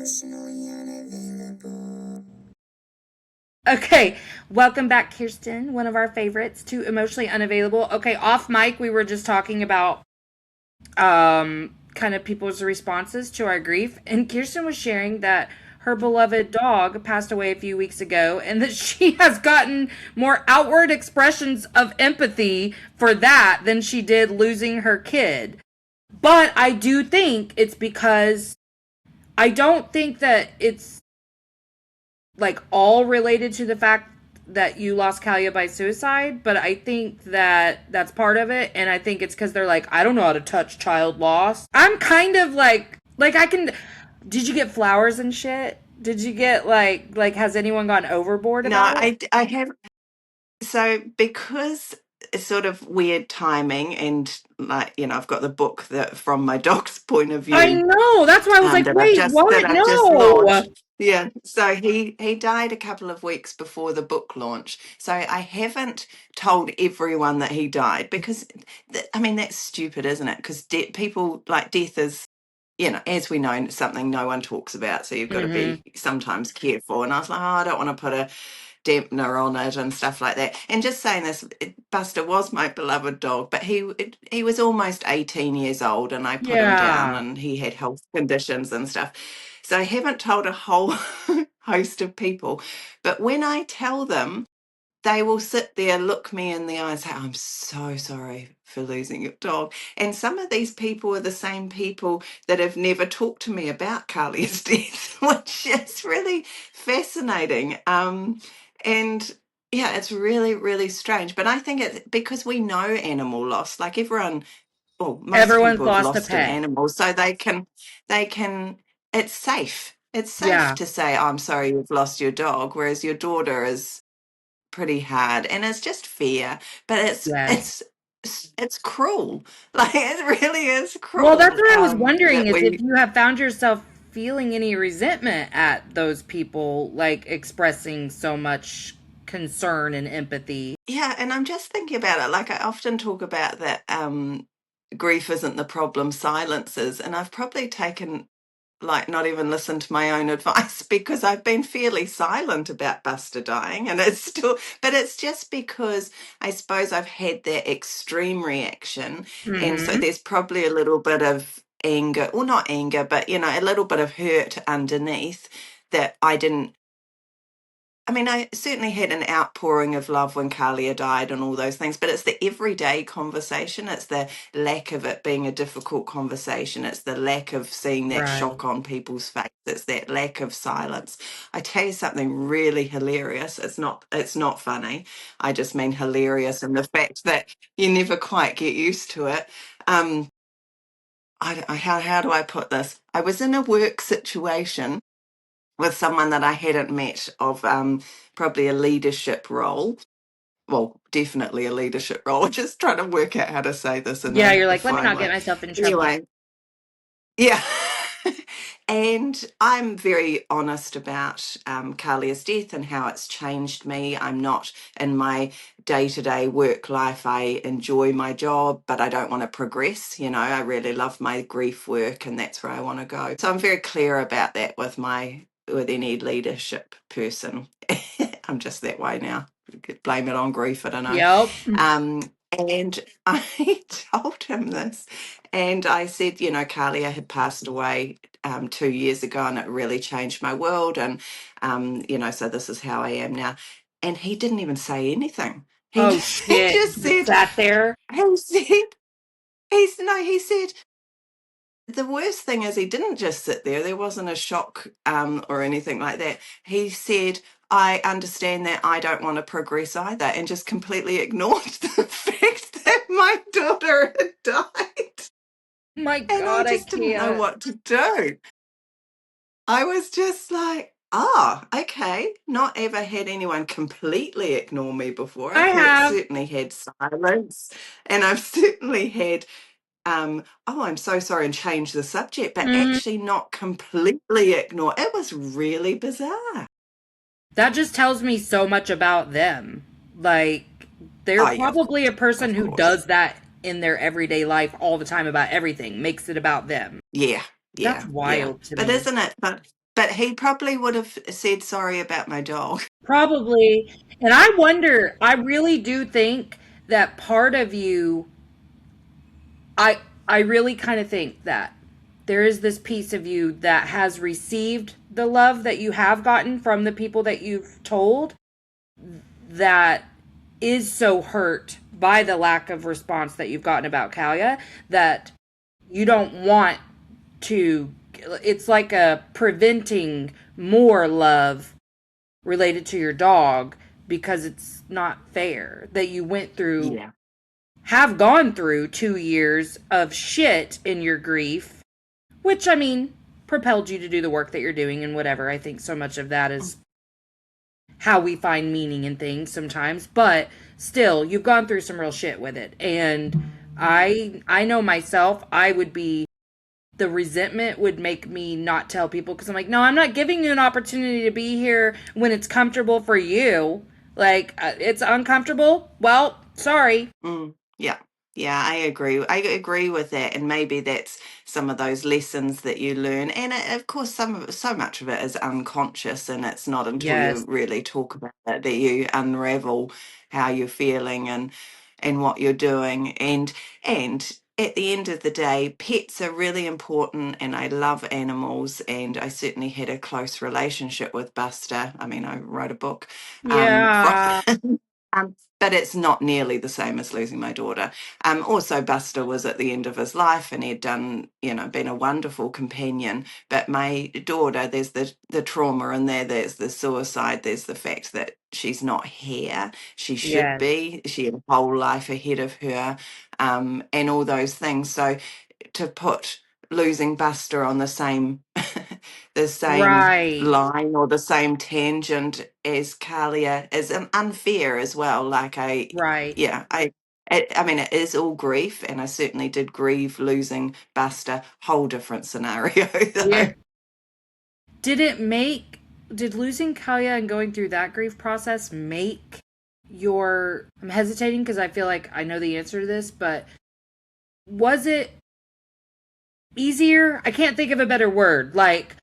emotionally unavailable. Okay, welcome back, Kirsten, one of our favorites, to Emotionally Unavailable. Okay, off mic, we were just talking about kind of people's responses to our grief, and Kirsten was sharing that her beloved dog passed away a few weeks ago, and that she has gotten more outward expressions of empathy for that than she did losing her kid. But I do think it's because I don't think that it's like all related to the fact that you lost Kahlia by suicide, but I think that that's part of it, and I think it's because they're like, I don't know how to touch child loss. I'm kind of like I can. Did you get flowers and shit? Did you get like has anyone gone overboard No, about it? I have. So because it's sort of weird timing, and I've got the book that from my dog's point of I view know. That's why I was like, wait, that what? I've just No. launched. Yeah. So he died a couple of weeks before the book launch. So I haven't told everyone that he died because I mean that's stupid, isn't it? Because people like death is, as we know, something no one talks about. So you've got to Mm-hmm. be sometimes careful. And I was like, oh, I don't want to put a dampener on it and stuff like that. And just saying this, Buster was my beloved dog, but he was almost 18 years old, and I put him down, Yeah. and he had health conditions and stuff. So I haven't told a whole host of people, but when I tell them, they will sit there, look me in the eye and say, I'm so sorry for losing your dog. And some of these people are the same people that have never talked to me about Carly's death, which is really fascinating. And yeah, it's really, really strange. But I think it's because we know animal loss, like everyone, well, most Everyone's people have lost a lost an pet. animal, so they can, it's safe. It's safe Yeah. to say, I'm sorry you've lost your dog, whereas your daughter is pretty hard, and it's just fair, but it's Yes. it's it's cruel. Like it really is Well, that's cruel. what I was wondering That is if we you have found yourself feeling any resentment at those people, like expressing so much concern and empathy. Yeah, and I'm just thinking about it. Like I often talk about that grief isn't the problem, silence is, and I've probably taken like not even listened to my own advice because I've been fairly silent about Buster dying, and it's still, but it's just because I suppose I've had that extreme reaction, and so Mm-hmm. there's probably a little bit of anger, or not anger, but a little bit of hurt underneath that I didn't. I mean, I certainly had an outpouring of love when Kahlia died and all those things, but it's the everyday conversation. It's the lack of it being a difficult conversation. It's the lack of seeing that Right. shock on people's face. It's that lack of silence. I tell you something really hilarious. It's not funny. I just mean hilarious in the fact that you never quite get used to it. Um, how do I put this? I was in a work situation with someone that I hadn't met of probably a leadership role. Well, definitely a leadership role. Just trying to work out how to say this in Yeah, a you're like, let me fine not get way. myself in trouble. Anyway, yeah. And I'm very honest about Kahlia's death and how it's changed me. I'm not in my day to day work life. I enjoy my job, but I don't want to progress. I really love my grief work, and that's where I want to go. So I'm very clear about that with any leadership person. I'm just that way now. Blame it on grief. I don't know. Yep. And I told him this, and I said, Kahlia had passed away 2 years ago, and it really changed my world. And, so this is how I am now. And he didn't even say anything. He, Oh he shit. just Just said, sat there. he said, he said, the worst thing is he didn't just sit there. There wasn't a shock or anything like that. He said, I understand that I don't want to progress either, and just completely ignored the fact that my daughter had died. My And I God, I just didn't know can't. what to do. I was just like, okay. Not ever had anyone completely ignore me before. I I've have. certainly had silence, and I've certainly had I'm so sorry, and change the subject, but Mm, actually not completely ignore. It was really bizarre. that just tells me so much about them. Like, they're Oh yeah, probably a person of who course. does that in their everyday life all the time about everything, makes it about them. Yeah, That's yeah. wild to But me. isn't it? But But he probably would have said sorry about my dog. Probably. And I wonder, I really do think that part of you, I I really kind of think that there is this piece of you that has received the love that you have gotten from the people that you've told, that is so hurt by the lack of response that you've gotten about Kahlia, that you don't want to, it's like a preventing more love related to your dog, because it's not fair that you went through, Yeah. have gone through 2 years of shit in your grief, which, I mean, propelled you to do the work that you're doing and whatever. I think so much of that is how we find meaning in things sometimes, but still, you've gone through some real shit with it. And I know myself, I would be, the resentment would make me not tell people, because I'm like, no, I'm not giving you an opportunity to be here when it's comfortable for you. Like, it's uncomfortable. Well, sorry. Yeah. Yeah, I agree. I agree with that, and maybe that's some of those lessons that you learn. And of course, so much of it is unconscious, and it's not until you Yes. really talk about it that you unravel how you're feeling and what you're doing. And at the end of the day, pets are really important, and I love animals, and I certainly had a close relationship with Buster. I mean, I wrote a book from Yeah. but it's not nearly the same as losing my daughter. Also, Buster was at the end of his life, and he'd done, been a wonderful companion. But my daughter, there's the trauma in there. There's the suicide. There's the fact that she's not here. She should Yes. be. She had a whole life ahead of her, and all those things. So to put losing Buster on the same the same Right. line or the same tangent as Kahlia is unfair as well. Like Right. yeah, I mean, it is all grief, and I certainly did grieve losing Buster. Whole different scenario, though. Yeah. Did it make, did losing Kalia and going through that grief process make your, I'm hesitating because I feel like I know the answer to this, but was it easier? I can't think of a better word. Like,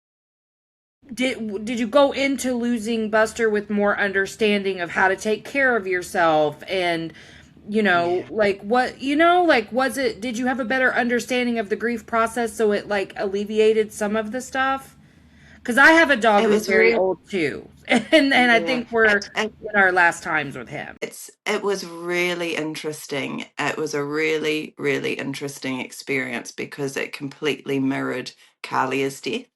did you go into losing Buster with more understanding of how to take care of yourself, and Yeah, like, what, like, was it, did you have a better understanding of the grief process, so it like alleviated some of the stuff? Because I have a dog it who's was very real. old too, and I Yeah, think we're in our last times with him. it was really interesting. It was a really, really interesting experience because it completely mirrored Kalia's death.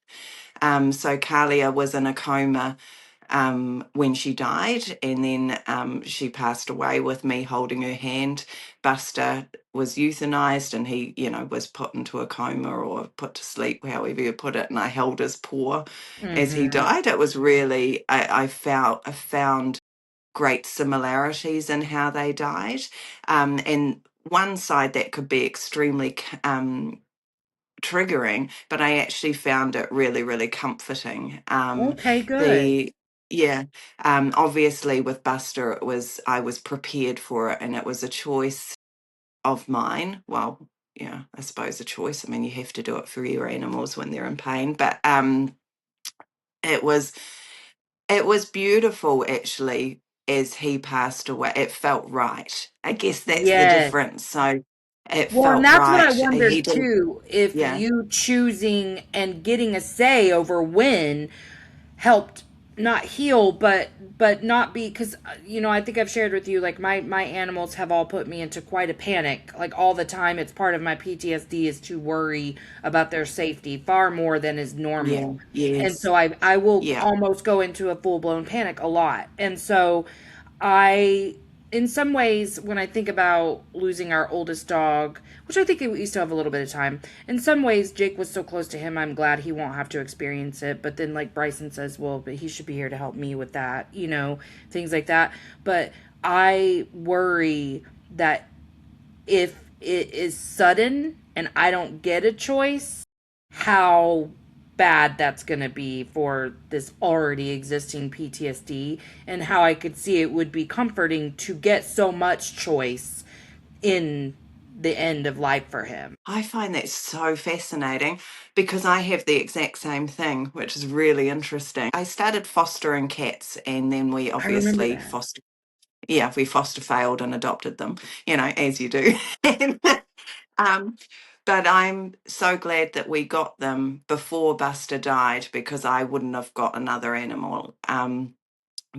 So Kahlia was in a coma when she died, and then she passed away with me holding her hand. Buster was euthanized, and he, was put into a coma or put to sleep, however you put it. And I held his paw as he Hmm. died. It was really, I found great similarities in how they died, and one side that could be extremely triggering, but I actually found it really, really comforting. Okay, good. The Yeah, obviously with Buster, I was prepared for it, and it was a choice of mine. Well, yeah, I suppose a choice. I mean, you have to do it for your animals when they're in pain, but it was it was beautiful actually as he passed away. It felt right. I guess that's the Yes. difference. So it Well, and felt that's what right. I He wondered didn't. too. If Yeah, you choosing and getting a say over when helped not heal, but not be, because I think I've shared with you, like, my animals have all put me into quite a panic, like, all the time. It's part of my PTSD is to worry about their safety far more than is yeah, normal. And yes. so I will Yeah. almost go into a full-blown panic a lot. And so I, in some ways, when I think about losing our oldest dog, which I think we still have a little bit of time, in some ways, Jake was so close to him, I'm glad he won't have to experience it. But then, like Bryson says, well, but he should be here to help me with that, things like that. But I worry that if it is sudden and I don't get a choice, how bad that's going to be for this already existing PTSD, and how I could see it would be comforting to get so much choice in the end of life for him. I find that so fascinating because I have the exact same thing, which is really interesting. I started fostering cats and then we I remember obviously that. we foster failed and adopted them, as you do. And, um, but I'm so glad that we got them before Buster died because I wouldn't have got another animal.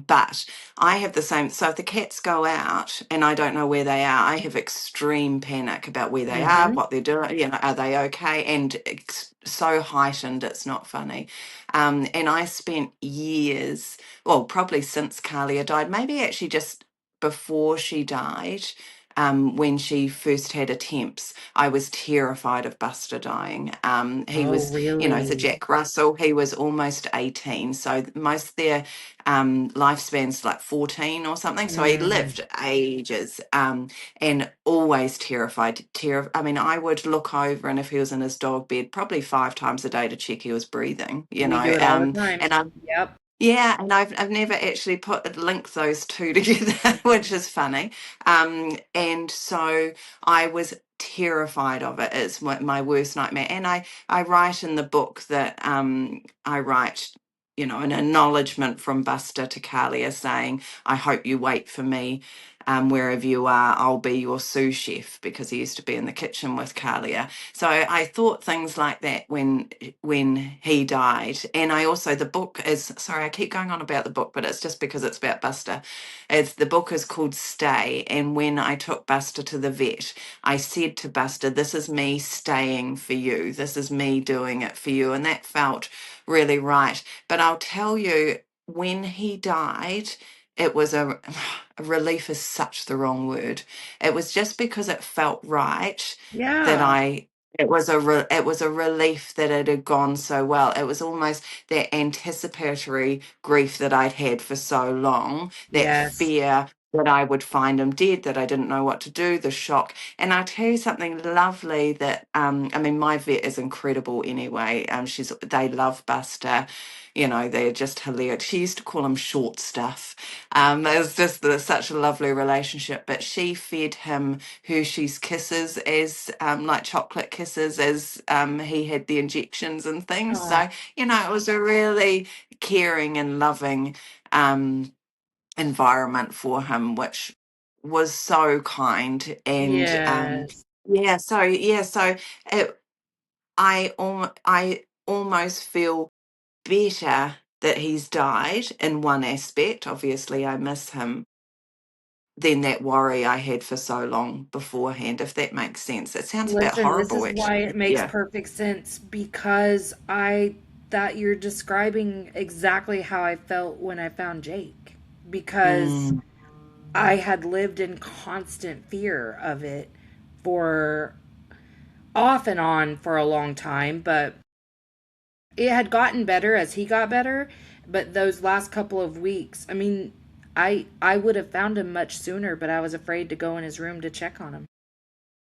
But I have the same. So if the cats go out and I don't know where they are, I have extreme panic about where they are, Mm-hmm. what they're doing. Are they okay? And it's so heightened, it's not funny. And I spent years, well, probably since Kahlia died, maybe actually just before she died. When she first had attempts, I was terrified of Buster dying. He Oh, was, it's a really? Jack Russell. He was almost 18. So most of their lifespan's like 14 or something. So he Mm, lived ages, and always terrified. I mean, I would look over, and if he was in his dog bed, probably 5 times a day to check he was breathing, we do it all the time. and I Yep. yeah, and I've never actually linked those two together, which is funny. And so I was terrified of it. It's my worst nightmare. And I write in the book that I write, an acknowledgement from Buster to Kahlia saying, "I hope you wait for me. Wherever you are, I'll be your sous chef," because he used to be in the kitchen with Kahlia. So I thought things like that when he died. And I also, the book is, sorry, I keep going on about the book, but it's just because it's about Buster. The book is called Stay. And when I took Buster to the vet, I said to Buster, "This is me staying for you. This is me doing it for you." And that felt really right. But I'll tell you, when he died, it was a relief is such the wrong word. It was just because it felt right that Yeah. it was a relief that it had gone so well. It was almost that anticipatory grief that I'd had for so long, that Yes. fear that I would find him dead, that I didn't know what to do, the shock. And I'll tell you something lovely that I mean, my vet is incredible anyway. They love Buster. They're just hilarious. She used to call him short stuff. It was just such a lovely relationship. But she fed him Hershey's kisses as like chocolate kisses as he had the injections and things. Oh, So, it was a really caring and loving environment for him, which was so kind. And yes. so it, I almost feel better that he's died in one aspect. Obviously, I miss him than that worry I had for so long beforehand, if that makes sense. It sounds a bit Listen, this horrible, is why actually. it makes Yeah. perfect sense because that you're describing exactly how I felt when I found Jake because Mm, I had lived in constant fear of it for off and on for a long time, but it had gotten better as he got better. But those last couple of weeks, I mean, I would have found him much sooner, but I was afraid to go in his room to check on him.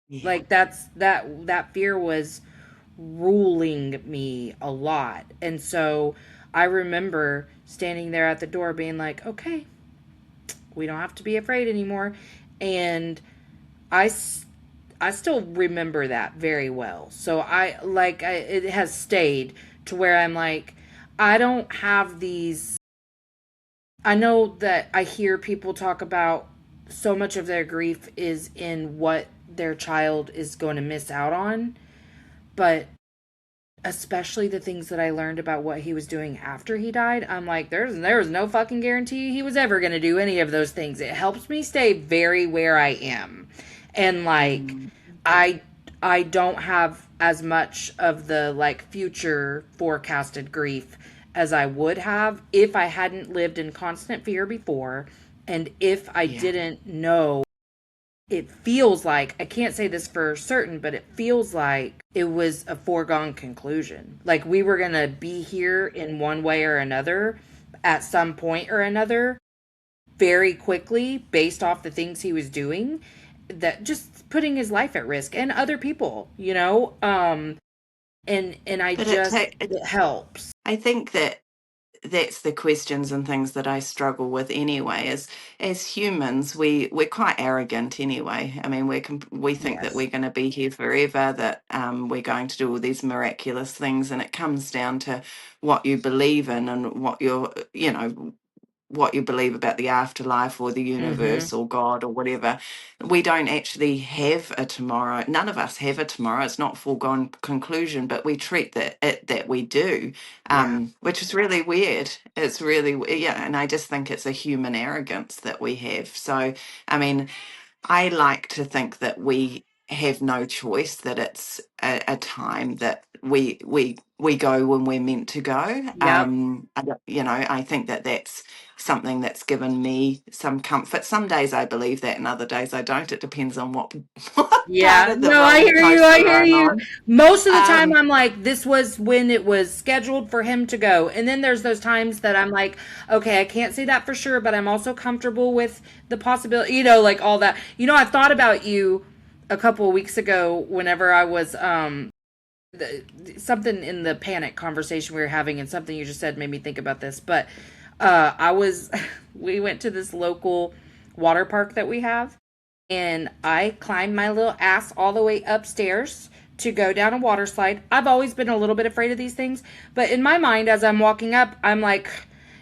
yeah. Like that fear was ruling me a lot. And so I remember standing there at the door being like, "Okay, we don't have to be afraid anymore." And I I still remember that very well. So it has stayed to where I'm like, I don't have these. I know that I hear people talk about so much of their grief is in what their child is going to miss out on, but especially the things that I learned about what he was doing after he died, I'm like, there's no fucking guarantee he was ever going to do any of those things. It helps me stay very where I am. And like Mm, I I don't have as much of the like future forecasted grief as I would have if I hadn't lived in constant fear before and if I yeah. didn't know. It feels like, I can't say this for certain, but it feels like it was a foregone conclusion. Like we were going to be here in one way or another at some point or another very quickly based off the things he was doing, that just putting his life at risk and other people, and I But just, it helps. I think that that's the questions and things that I struggle with anyway. As humans, we're quite arrogant anyway. I mean, we think that Yes. we're going to be here forever, that we're going to do all these miraculous things, and it comes down to what you believe in and what you're, what you believe about the afterlife or the Mm-hmm. universe or God or whatever. We don't actually have a tomorrow. None of us have a tomorrow. It's not foregone conclusion, but we treat that we do, Yeah. which is really weird. It's really, yeah. And I just think it's a human arrogance that we have. So, I mean, I like to think that we have no choice, that it's a time that we go when we're meant to go. Yep. I think that that's something that's given me some comfort. Some days I believe that, and other days I don't. It depends on what, what part Yeah. of the No, I roller hear you. I coaster hear I'm you. on. Most of the time, Um, I'm like, this was when it was scheduled for him to go. And then there's those times that I'm like, okay, I can't say that for sure, but I'm also comfortable with the possibility, like all that. I thought about you a couple of weeks ago whenever I was, something in the panic conversation we were having, and something you just said made me think about this. But I was, we went to this local water park that we have, and I climbed my little ass all the way upstairs to go down a water slide. I've always been a little bit afraid of these things, but in my mind, as I'm walking up, I'm like,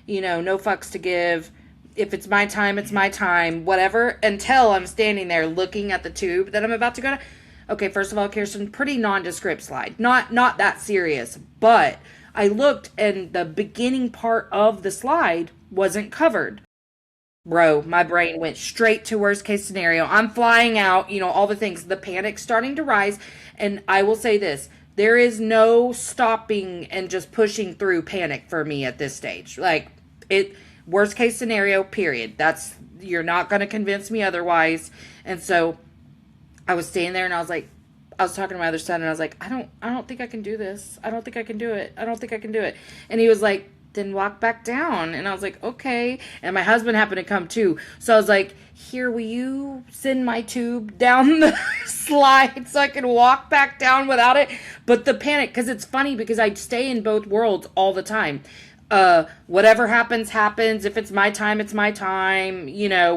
no fucks to give. If it's my time, it's my time, whatever, until I'm standing there looking at the tube that I'm about to go to. Okay, first of all, Kirsten, pretty nondescript slide. Not that serious, but I looked and the beginning part of the slide wasn't covered. Bro, my brain went straight to worst case scenario. I'm flying out, all the things. The panic's starting to rise. And I will say this, there is no stopping and just pushing through panic for me at this stage. Like, worst case scenario, period. You're not going to convince me otherwise. And so I was standing there and I was talking to my other son and I was like, I don't think I can do this. I don't think I can do it. I don't think I can do it. And he was like, then walk back down. And I was like, okay. And my husband happened to come too. So I was like, here, will you send my tube down the slide so I can walk back down without it? But the panic, because it's funny because I stay in both worlds all the time. Whatever happens, happens. If it's my time, it's my time,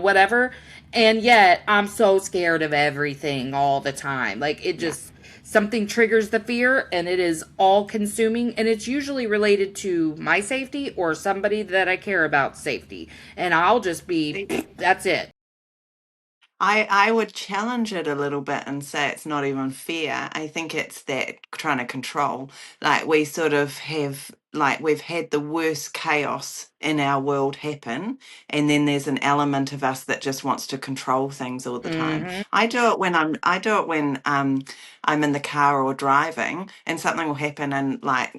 whatever. And yet I'm so scared of everything all the time. Like it yeah. just, something triggers the fear and it is all consuming. And it's usually related to my safety or somebody that I care about safety. And I'll just be, that's it. I would challenge it a little bit and say it's not even fear. I think it's that trying to control. Like we sort of have, like we've had the worst chaos in our world happen, and then there's an element of us that just wants to control things all the time. Mm-hmm. I do it when I'm in the car or driving, and something will happen, and like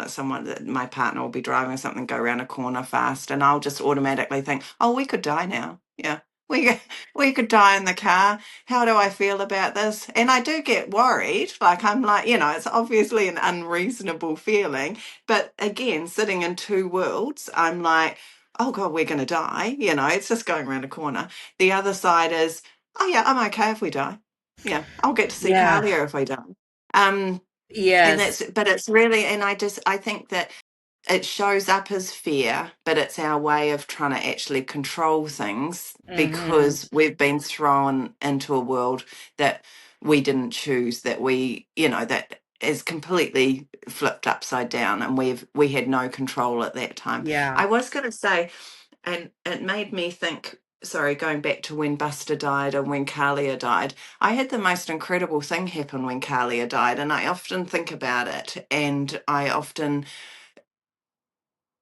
someone, my partner will be driving or something, go around a corner fast, and I'll just automatically think, oh, we could die now. Yeah. We we could die in the car. How do I feel about this? And I do get worried. Like, I'm like, it's obviously an unreasonable feeling. But again, sitting in two worlds, I'm like, oh God, we're going to die. It's just going around a corner. The other side is, oh yeah, I'm okay if we die. Yeah, I'll get to see Yeah. Kahlia if we die. Um, and Yes. but it's really, and I think that it shows up as fear, but it's our way of trying to actually control things Mm-hmm. because we've been thrown into a world that we didn't choose, that that is completely flipped upside down, and we had no control at that time. Yeah. I was going to say, and it made me think. Sorry, going back to when Buster died and when Kahlia died, I had the most incredible thing happen when Kahlia died, and I often think about it, and I often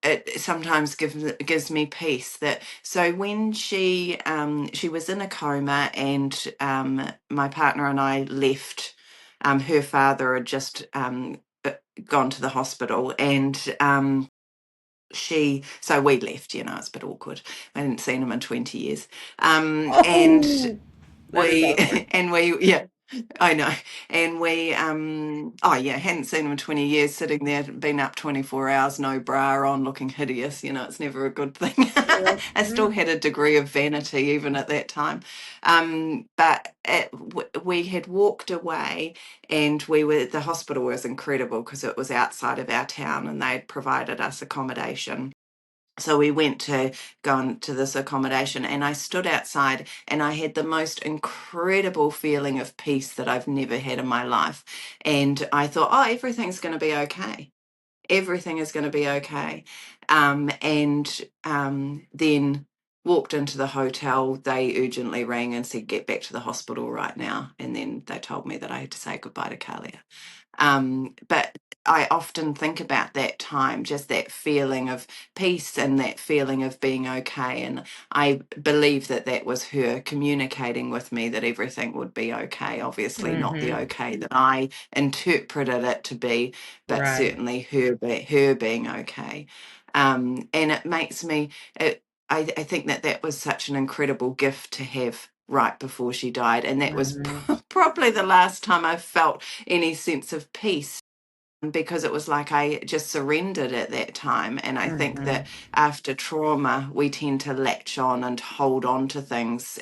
it sometimes gives me peace. That so when she was in a coma, and my partner and I left. Her father had just gone to the hospital, and so we left. It's a bit awkward. I hadn't seen him in 20 years, and Oh, that is we awkward. and we yeah. I know. And we, oh yeah, hadn't seen him in 20 years, sitting there, been up 24 hours, no bra on, looking hideous. It's never a good thing. I still Mhm. had a degree of vanity even at that time. But we had walked away, and the hospital was incredible because it was outside of our town and they'd provided us accommodation. So we went to go into this accommodation, and I stood outside and I had the most incredible feeling of peace that I've never had in my life. And I thought, oh, everything's going to be okay. Everything is going to be okay. And then walked into the hotel. They urgently rang and said, get back to the hospital right now. And then they told me that I had to say goodbye to Kahlia. But I often think about that time, just that feeling of peace and that feeling of being okay. And I believe that that was her communicating with me that everything would be okay. Obviously, not the Mhm. okay that I interpreted it to be, but Right. certainly her being okay. And it makes me, I think that that was such an incredible gift to have right before she died. And that was Mhm. probably the last time I felt any sense of peace, because it was like I just surrendered at that time. And I think that Mhm. after trauma, we tend to latch on and hold on to things.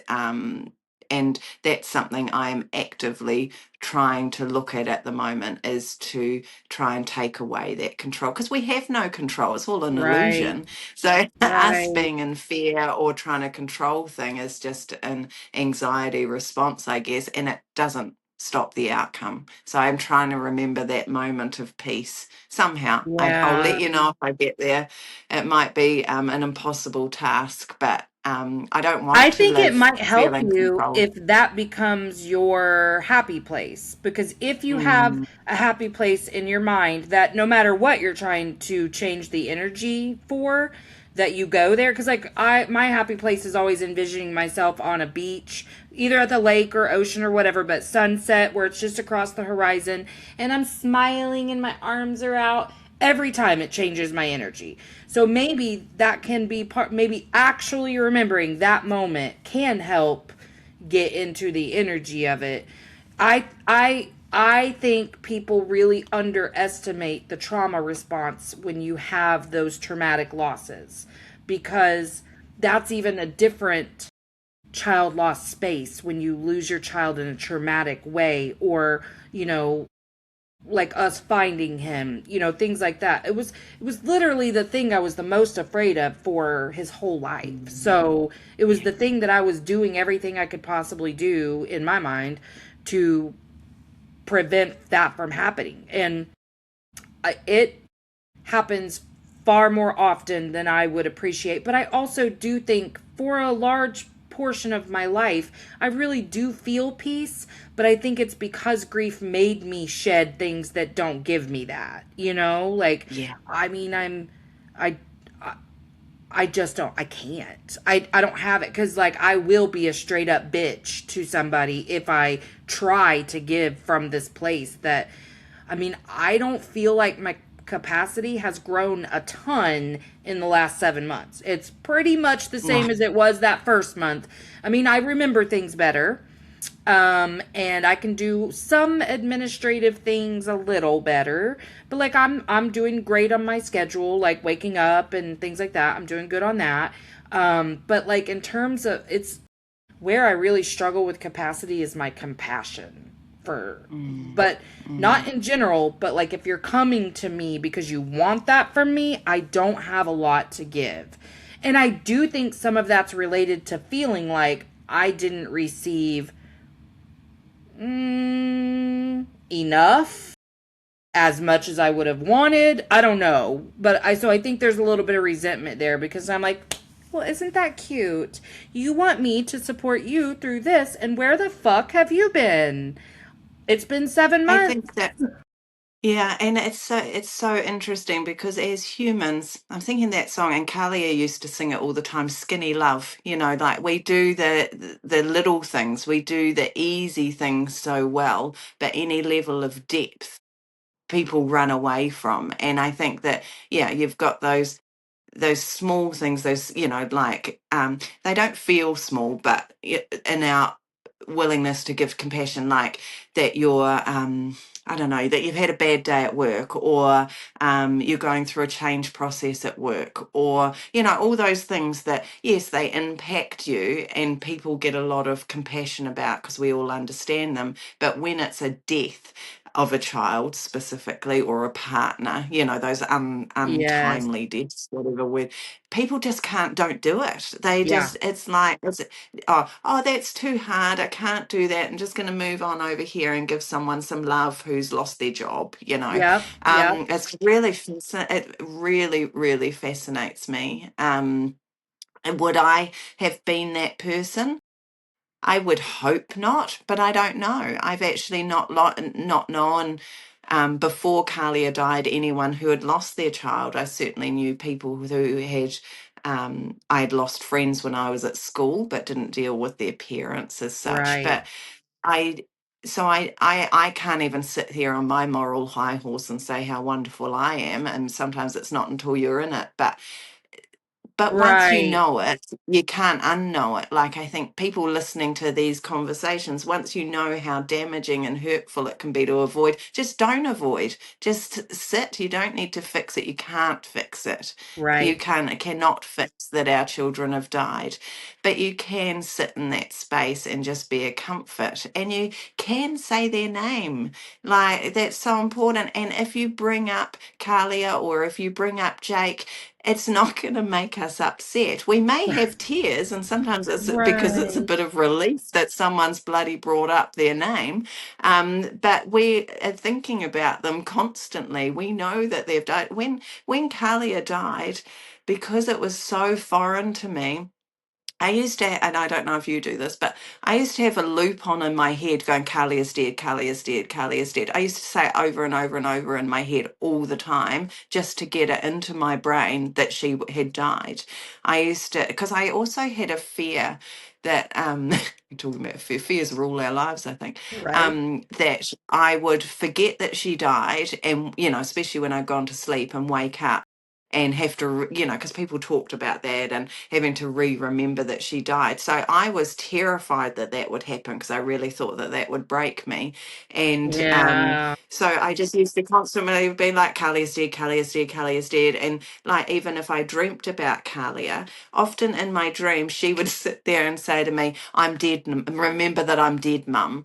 And that's something I'm actively trying to look at the moment, is to try and take away that control, because we have no control. It's all an Right. illusion. So us Right. being in fear or trying to control thing is just an anxiety response, I guess, and it doesn't stop the outcome. So I'm trying to remember that moment of peace somehow. I'll Yeah. let you know if I get there. It might be an impossible task, but I don't I want to think it live might help feeling you controlled. if that becomes your happy place. Because if you have Mm, a happy place in your mind that no matter what you're trying to change the energy for, that you go there. Because like my happy place is always envisioning myself on a beach, either at the lake or ocean or whatever, but sunset where it's just across the horizon, and I'm smiling and my arms are out. Every time it changes my energy. So maybe that can be part, maybe actually remembering that moment can help get into the energy of it. I think people really underestimate the trauma response when you have those traumatic losses, because that's even a different child loss space when you lose your child in a traumatic way, or like us finding him, things like that. It was literally the thing I was the most afraid of for his whole life. mm, So it was yeah, the thing that I was doing everything I could possibly do in my mind to prevent that from happening. And it happens far more often than I would appreciate. But I also do think for a large portion of my life, I really do feel peace. But I think it's because grief made me shed things that don't give me that. Like, yeah. I mean, I, I just don't, I can't. I don't have it because, like, I will be a straight up bitch to somebody if I try to give from this place that, I mean, I don't feel like my capacity has grown a ton in the last 7 months. It's pretty much the same Right. as it was that first month. I mean, I remember things better. And I can do some administrative things a little better, but like I'm doing great on my schedule, like waking up and things like that. I'm doing good on that. But like in terms of, it's where I really struggle with capacity is my compassion for, Mm, but not mm. in general, but like if you're coming to me because you want that from me, I don't have a lot to give. And I do think some of that's related to feeling like I didn't receive enough, as much as I would have wanted. I don't know, but I think there's a little bit of resentment there because I'm like, well, isn't that cute? You want me to support you through this, and where the fuck have you been? It's been seven I think months. that, yeah, and it's so interesting because as humans, I'm thinking that song, and Kahlia used to sing it all the time, Skinny Love, like we do the little things, we do the easy things so well, but any level of depth people run away from. And I think that, yeah, you've got those small things, those, like they don't feel small, but in our willingness to give compassion, like that you're, I don't know, that you've had a bad day at work, or you're going through a change process at work, or, all those things that, yes, they impact you and people get a lot of compassion about because we all understand them. But when it's a death of a child specifically, or a partner, those Yes. untimely deaths, whatever word, people just don't do it. They Yeah. just, it's like, oh, that's too hard. I can't do that. I'm just going to move on over here and give someone some love who's lost their job. Yep. Yep. It's really, it really, really fascinates me. And would I have been that person? I would hope not, but I don't know. I've actually not known before Kahlia died anyone who had lost their child. I certainly knew people who had. I had lost friends when I was at school, but didn't deal with their parents as such. Right. But I, I can't even sit here on my moral high horse and say how wonderful I am. And sometimes it's not until you're in it, but once you Right. know it, you can't unknow it. Like, I think people listening to these conversations, once you know how damaging and hurtful it can be to avoid, just don't avoid. Just sit. You don't need to fix it. You can't fix it. You Right. cannot fix that our children have died. But you can sit in that space and just be a comfort. And you can say their name. Like, that's so important. And if you bring up Kahlia, or if you bring up Jake, it's not going to make us upset. We may have tears, and sometimes it's because it's a Right. bit of relief that someone's bloody brought up their name. But we are thinking about them constantly. We know that they've died. When Kahlia died, because it was so foreign to me, I used to, and I don't know if you do this, but I used to have a loop on in my head going, Carly is dead, Carly is dead, Carly is dead. I used to say it over and over and over in my head all the time just to get it into my brain that she had died. I used to, because I also had a fear that, talking about fears rule our lives, I think, Right. that I would forget that she died, and, especially when I'd gone to sleep and wake up and have to, because people talked about that and having to remember that she died. So I was terrified that that would happen, because I really thought that that would break me. And Yeah. so I just used to constantly be like, Kahlia's dead, Kahlia's dead, Kahlia's dead. And like, even if I dreamt about Kahlia, often in my dreams, she would sit there and say to me, I'm dead, remember that I'm dead, mum.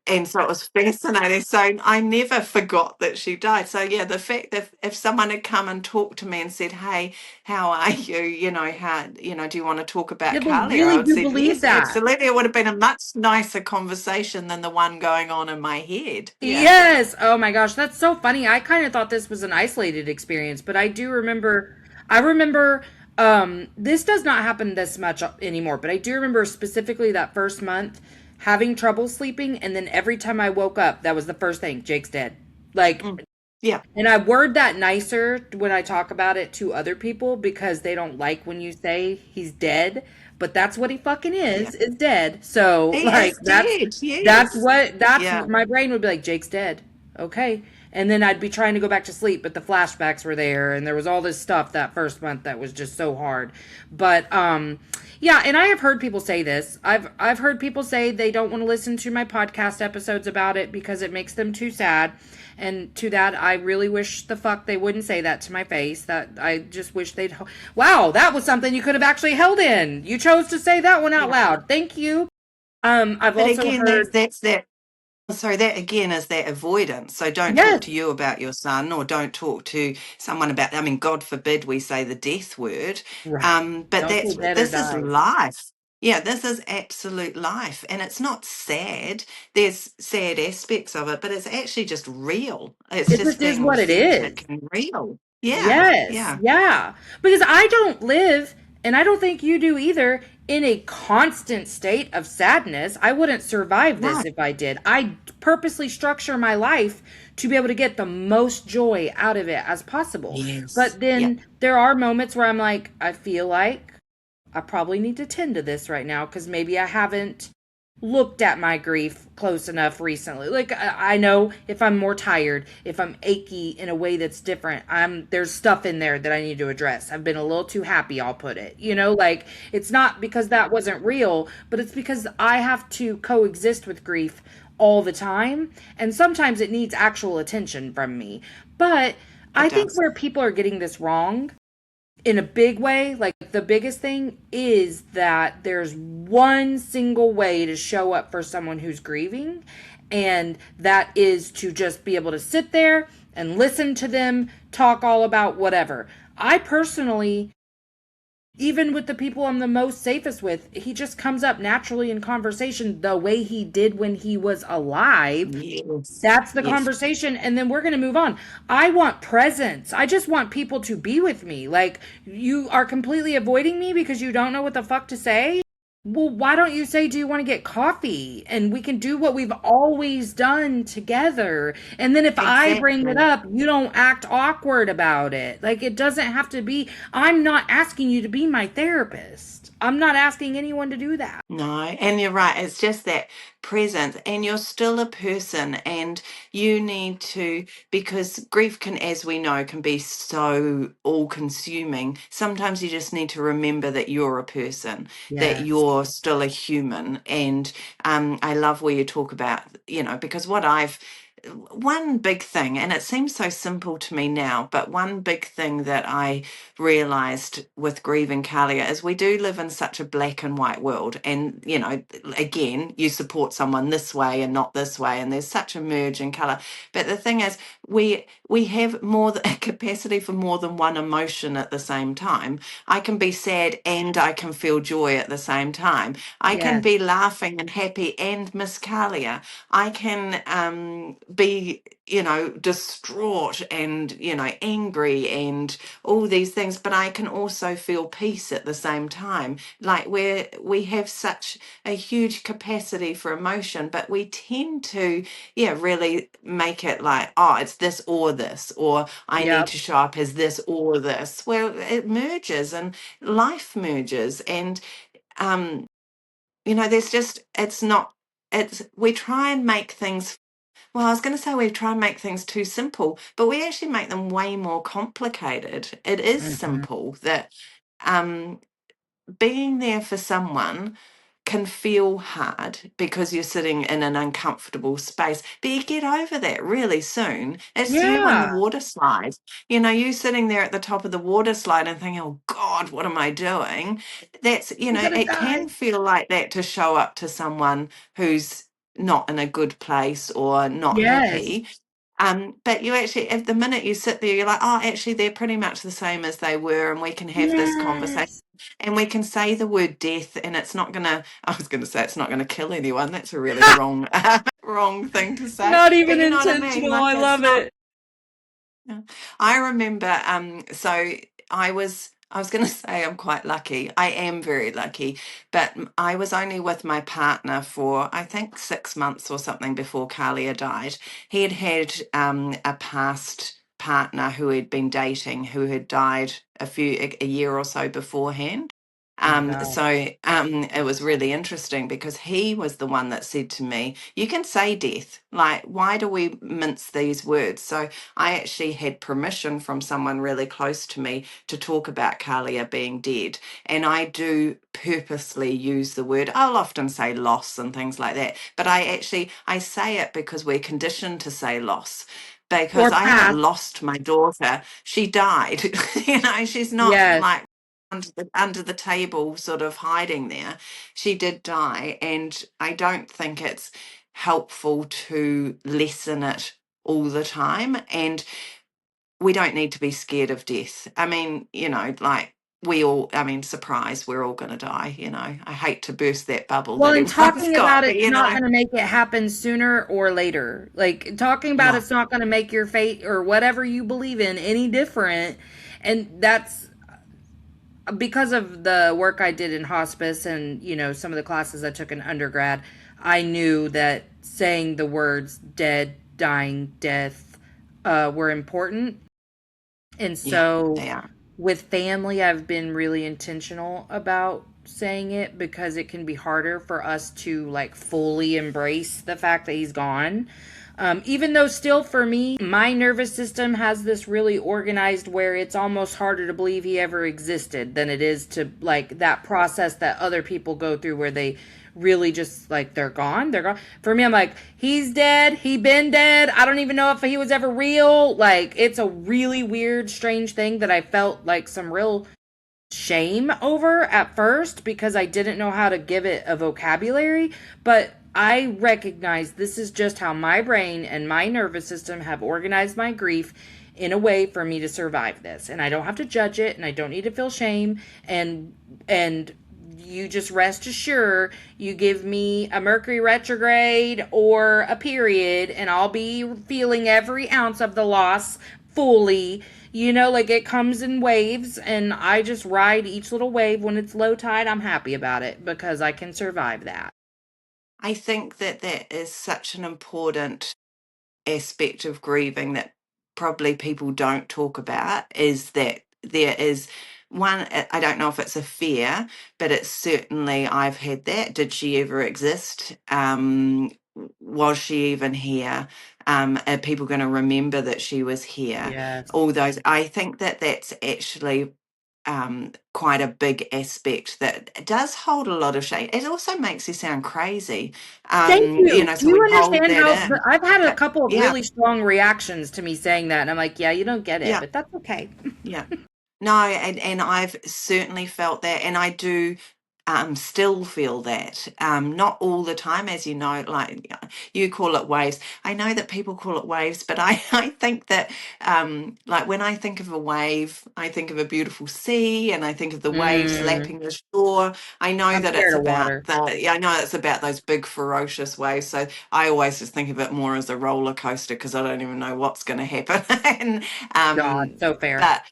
And so it was fascinating. So I never forgot that she died. So yeah, the fact that if someone had come and talked to me and said, "Hey, how are you? How do you want to talk about People Kahlia?" I really would do say believe yes, that. absolutely. It would have been a much nicer conversation than the one going on in my head. Yeah, Yes. Oh my gosh, that's so funny. I kind of thought this was an isolated experience, but I remember this does not happen this much anymore, but I do remember specifically that first month having trouble sleeping, and then every time I woke up, that was the first thing, Jake's dead. Like, mm, yeah, and I word that nicer when I talk about it to other people because they don't like when you say he's dead, but that's what he fucking yeah. is dead. So He like is dead. that's Yes. what that's Yeah. my brain would be like, Jake's dead. Okay. And then I'd be trying to go back to sleep, but the flashbacks were there and there was all this stuff that first month that was just so hard. But yeah, and I have heard people say this. I've heard people say they don't want to listen to my podcast episodes about it because it makes them too sad. And to that, I really wish the fuck they wouldn't say that to my face. That I just wish they'd. Wow, that was something you could have actually held in. You chose to say that one out Yeah. loud. Thank you. I've But also again, heard. that's that. So that again is that avoidance. So don't talk Yes, to you about your son, or don't talk to someone about, I mean, God forbid we say the death word. right. But Don't say dead or this is died. life. Yeah, this is absolute life. And it's not sad. There's sad aspects of it, but it's actually just real. It's It just just is being what it authentic is. and real. Yeah, Yes, yeah. yeah. Because I don't live, and I don't think you do either, in a constant state of sadness. I wouldn't survive this Right. if I did. I purposely structure my life to be able to get the most joy out of it as possible. Yes. But Yeah. then there are moments where I'm like, I feel like I probably need to tend to this right now because maybe I haven't. looked at my grief close enough recently. Like I know if I'm more tired, if I'm achy in a way that's different, there's stuff in there that I need to address. I've been a little too happy, I'll put it. Like it's not because that wasn't real, but it's because I have to coexist with grief all the time, and sometimes it needs actual attention from me. But It I think does. where people are getting this wrong in a big way, like the biggest thing is that there's one single way to show up for someone who's grieving, and that is to just be able to sit there and listen to them talk all about whatever. I personally, even with the people I'm the most safest with, he just comes up naturally in conversation the way he did when he was alive. Yes. That's the Yes. conversation, and then we're going to move on. I want presence. I just want people to be with me. Like, you are completely avoiding me because you don't know what the fuck to say. Well, why don't you say, do you want to get coffee? And we can do what we've always done together. And then if I bring it Exactly. up, you don't act awkward about it. Like, it doesn't have to be, I'm not asking you to be my therapist. I'm not asking anyone to do that. No, and you're right. It's just that presence, and you're still a person, and you need to, because grief can, as we know, can be so all consuming. Sometimes you just need to remember that you're a person, that Yes. you're still a human. And I love where you talk about, because one big thing, and it seems so simple to me now, but one big thing that I realized with grieving Kahlia is we do live in such a black and white world. And, again, you support someone this way and not this way, and there's such a merge in color. But the thing is, we have a capacity for more than one emotion at the same time. I can be sad and I can feel joy at the same time. I can Yes. be laughing and happy and miss Kahlia. I can be, distraught and, angry and all these things, but I can also feel peace at the same time. Like we have such a huge capacity for emotion, but we tend to, really make it like, oh, it's this or this, or I need Yep. to show up as this or this. Well, it merges and life merges. And, um, there's just, it's not, we try and make things, well, I was going to say we try and make things too simple, but we actually make them way more complicated. It is Mhm. simple that um, being there for someone can feel hard because you're sitting in an uncomfortable space, but you get over that really soon. It's you on the Yeah. water slide. You sitting there at the top of the water slide and thinking, oh God, what am I doing? That's, I'm gonna it die. can feel like that to show up to someone who's not in a good place or not Yes. happy. But you actually, at the minute you sit there, you're like, oh, actually, they're pretty much the same as they were, and we can have this conversation Yes. and we can say the word death, and it's not gonna, I was gonna say it's not gonna kill anyone. That's a really Ha! wrong wrong thing to say. Not But even you know what I mean? intentional. Like I it's love not. it. Yeah. I remember, so I was going to say I'm quite lucky. I am very lucky, but I was only with my partner for, I think, 6 months or something before Kahlia died. He had had a past partner who had been dating who had died a year or so beforehand. Oh my God. It was really interesting because he was the one that said to me, you can say death. Like, why do we mince these words? So I actually had permission from someone really close to me to talk about Kahlia being dead. And I do purposely use the word, I'll often say loss and things like that. But I say it because we're conditioned to say loss. Because Or I haven't path. lost my daughter. She died. She's not Yes. like under the table sort of hiding there. She did die, and I don't think it's helpful to lessen it all the time. And we don't need to be scared of death. I mean, like surprise, we're all going to die. I hate to burst that bubble Well, that and everyone's talking about got, but it's not going to make it happen sooner or later. Like talking about no. it's not going to make your fate or whatever you believe in any different. And that's because of the work I did in hospice and, some of the classes I took in undergrad. I knew that saying the words dead, dying, death were important. And Yeah, so they are. with family, I've been really intentional about saying it because it can be harder for us to like fully embrace the fact that he's gone. Even though, still, for me, my nervous system has this really organized where it's almost harder to believe he ever existed than it is to like that process that other people go through where they really just like they're gone. They're gone. For me, I'm like, he's dead. He been dead. I don't even know if he was ever real. Like, it's a really weird, strange thing that I felt like some real shame over at first because I didn't know how to give it a vocabulary, but I recognize this is just how my brain and my nervous system have organized my grief in a way for me to survive this. And I don't have to judge it and I don't need to feel shame and you just rest assured you give me a Mercury retrograde or a period and I'll be feeling every ounce of the loss fully. You know, like it comes in waves, and I just ride each little wave. When it's low tide, I'm happy about it because I can survive that. I think that that is such an important aspect of grieving that probably people don't talk about is that there is one, I don't know if it's a fear, but it's certainly, I've had that. Did she ever exist? Was she even here? Are people going to remember that she was here? Yes. All those, I think that that's actually quite a big aspect that does hold a lot of shame. It also makes you sound crazy, Thank you. Do so you we hold understand that how in. I've had a But couple of yeah, really strong reactions to me saying that, and I'm like, yeah, you don't get it, yeah, but that's okay. yeah. No, and I've certainly felt that, and I do still feel that. Not all the time, as you know, like you call it waves. I know that people call it waves, but I think that like when I think of a wave, I think of a beautiful sea, and I think of the waves Mm, lapping the shore. I know I'm that it's scared of about water. I know it's about those big ferocious waves. So I always just think of it more as a roller coaster because I don't even know what's going to happen. and God, so fair. but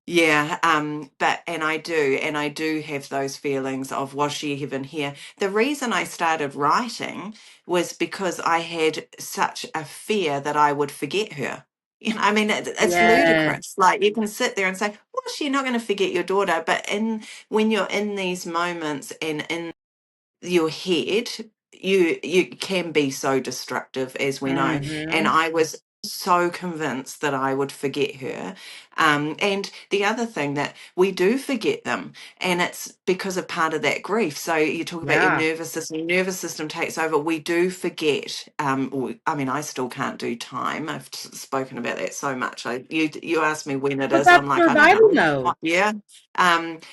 yeah, and I do have those feelings of was she even here? The reason I started writing was because I had such a fear that I would forget her. I mean, it's Yes. ludicrous. Like you can sit there and say, "Well, you're not going to forget your daughter," but in when you're in these moments and in your head, you can be so destructive, as we know. And Mm-hmm. I was so convinced that I would forget her. And the other thing that we do forget them, and it's because of part of that grief. So you talk about Yeah. your nervous system takes over. We do forget. I mean, I still can't do time. I've spoken about that so much. You asked me when it But is. I'm that's like, I don't survival know. mode. Yeah,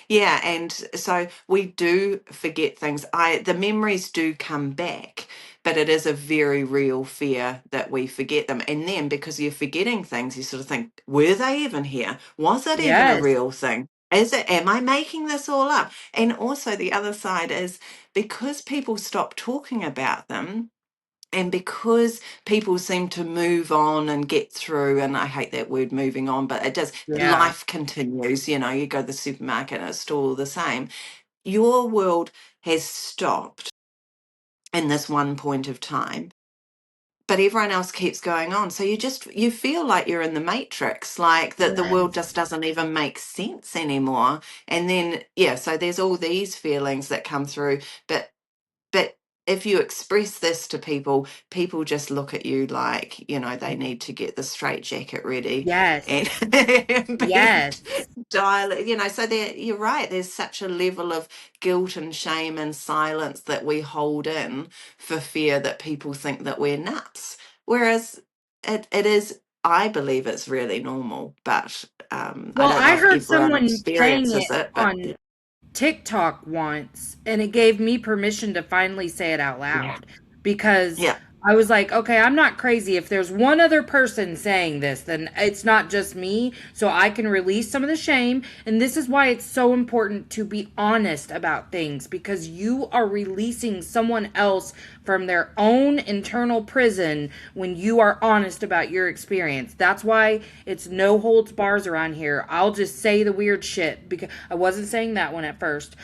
yeah, and so we do forget things. The memories do come back, but it is a very real fear that we forget them. And then because you're forgetting things, you sort of think, were they even here? Was it even a Yes. real thing? Is it, am I making this all up? And also the other side is because people stop talking about them, and because people seem to move on and get through, and I hate that word moving on, but it does, Yeah. life continues. You go to the supermarket and it's still the same. Your world has stopped in this one point of time, but everyone else keeps going on. So you feel like you're in the matrix, like that the world Yes. just doesn't even make sense anymore. And then, yeah, so there's all these feelings that come through, but if you express this to people, people just look at you like, they need to get the straight jacket ready Yes. and, and be Yes. dial, so you're right. There's such a level of guilt and shame and silence that we hold in for fear that people think that we're nuts. Whereas it is, I believe it's really normal, but I Well, don't know I if heard everyone someone saying experiences it it, but on TikTok once, and it gave me permission to finally say it out yeah, loud because yeah, I was like, okay, I'm not crazy. If there's one other person saying this, then it's not just me, so I can release some of the shame. And this is why it's so important to be honest about things because you are releasing someone else from their own internal prison when you are honest about your experience. That's why it's no holds bars around here. I'll just say the weird shit because I wasn't saying that one at first,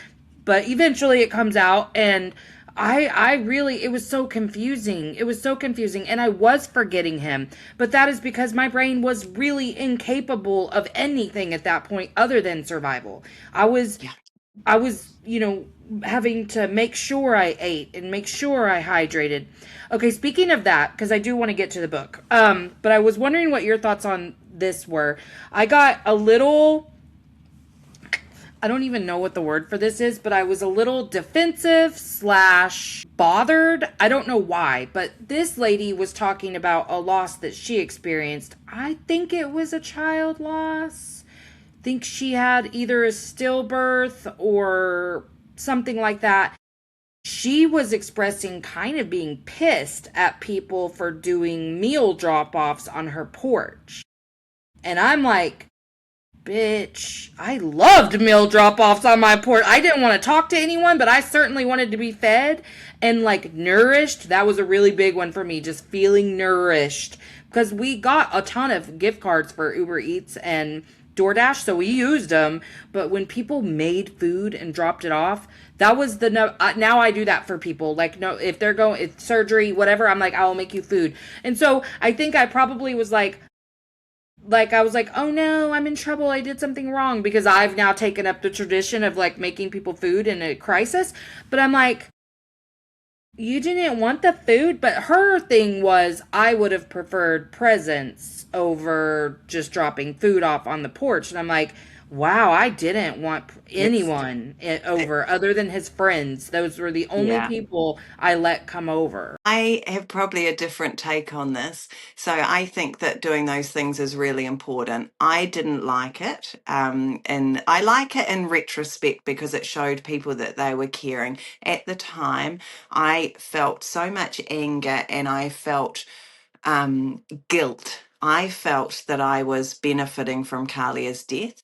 but eventually it comes out and I really, it was so confusing. It was so confusing. And I was forgetting him. But that is because my brain was really incapable of anything at that point other than survival. I was yeah. I was, having to make sure I ate and make sure I hydrated. Okay, speaking of that, because I do want to get to the book, but I was wondering what your thoughts on this were. I got a little, I don't even know what the word for this is, but I was a little defensive slash bothered. I don't know why, but this lady was talking about a loss that she experienced. I think it was a child loss. I think she had either a stillbirth or something like that. She was expressing kind of being pissed at people for doing meal drop offs on her porch. And I'm like, bitch, I loved meal drop offs on my porch. I didn't want to talk to anyone, but I certainly wanted to be fed and like nourished. That was a really big one for me, just feeling nourished. Because we got a ton of gift cards for Uber Eats and DoorDash, so we used them. But when people made food and dropped it off, that was the no. Now I do that for people. Like, no, if they're going, it's surgery, whatever, I'm like, I will make you food. And so I think I probably was like I was like, oh no, I'm in trouble. I did something wrong because I've now taken up the tradition of like making people food in a crisis. But I'm like, you didn't want the food, but her thing was I would have preferred presents over just dropping food off on the porch. And I'm like, wow, I didn't want Yes. anyone over other than his friends. Those were the only Yeah. people I let come over. I have probably a different take on this. So I think that doing those things is really important. I didn't like it. And I like it in retrospect because it showed people that they were caring. At the time, I felt so much anger and I felt guilt. I felt that I was benefiting from Kahlia's death.